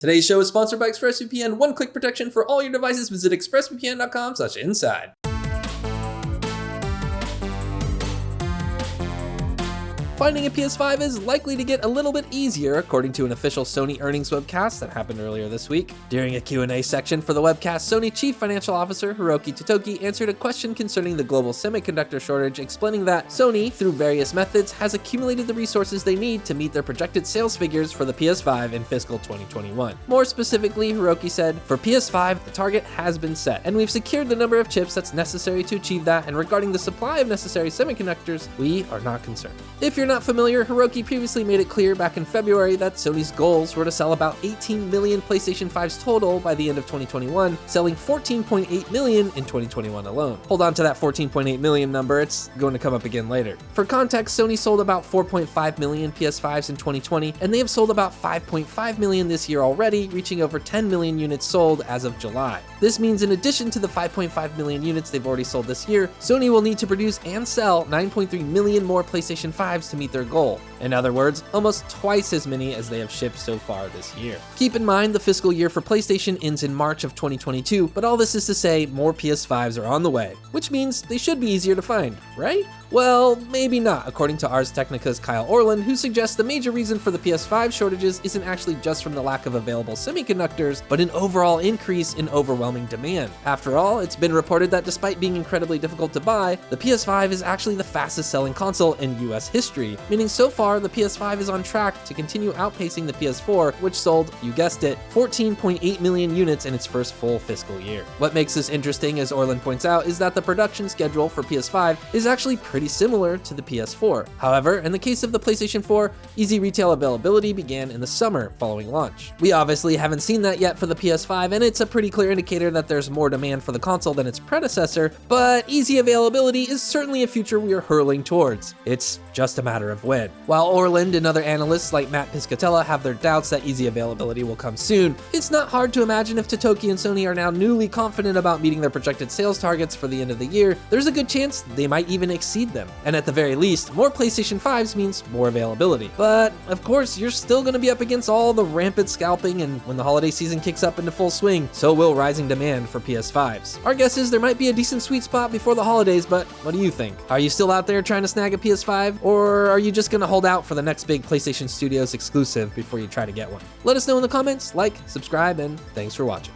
Today's show is sponsored by ExpressVPN. One-click protection for all your devices. Visit expressvpn.com/inside. Finding a PS5 is likely to get a little bit easier, according to an official Sony earnings webcast that happened earlier this week. During a Q&A section for the webcast, Sony Chief Financial Officer Hiroki Totoki answered a question concerning the global semiconductor shortage, explaining that Sony, through various methods, has accumulated the resources they need to meet their projected sales figures for the PS5 in fiscal 2021. More specifically, Hiroki said, "For PS5, the target has been set, and we've secured the number of chips that's necessary to achieve that, and regarding the supply of necessary semiconductors, we are not concerned." If you're not familiar, Hiroki previously made it clear back in February that Sony's goals were to sell about 18 million PlayStation 5s total by the end of 2021, selling 14.8 million in 2021 alone. Hold on to that 14.8 million number, it's going to come up again later. For context, Sony sold about 4.5 million PS5s in 2020, and they have sold about 5.5 million this year already, reaching over 10 million units sold as of July. This means in addition to the 5.5 million units they've already sold this year, Sony will need to produce and sell 9.3 million more PlayStation 5s to meet their goal. In other words, almost twice as many as they have shipped so far this year. Keep in mind the fiscal year for PlayStation ends in March of 2022, but all this is to say more PS5s are on the way, which means they should be easier to find, right? Well, maybe not, according to Ars Technica's Kyle Orland, who suggests the major reason for the PS5 shortages isn't actually just from the lack of available semiconductors, but an overall increase in overwhelming demand. After all, it's been reported that despite being incredibly difficult to buy, the PS5 is actually the fastest selling console in US history, meaning so far the PS5 is on track to continue outpacing the PS4, which sold, you guessed it, 14.8 million units in its first full fiscal year. What makes this interesting, as Orland points out, is that the production schedule for PS5 is actually pretty similar to the PS4. However, in the case of the PlayStation 4, easy retail availability began in the summer following launch. We obviously haven't seen that yet for the PS5, and it's a pretty clear indicator that there's more demand for the console than its predecessor, but easy availability is certainly a future we are hurling towards. It's just a matter of when. While Orland and other analysts like Matt Piscatella have their doubts that easy availability will come soon, it's not hard to imagine if Totoki and Sony are now newly confident about meeting their projected sales targets for the end of the year, there's a good chance they might even exceed them. And at the very least, more PlayStation 5s means more availability. But of course, you're still going to be up against all the rampant scalping, and when the holiday season kicks up into full swing, so will rising demand for PS5s. Our guess is there might be a decent sweet spot before the holidays, but what do you think? Are you still out there trying to snag a PS5, or are you just going to hold out for the next big PlayStation Studios exclusive before you try to get one? Let us know in the comments, like, subscribe, and thanks for watching.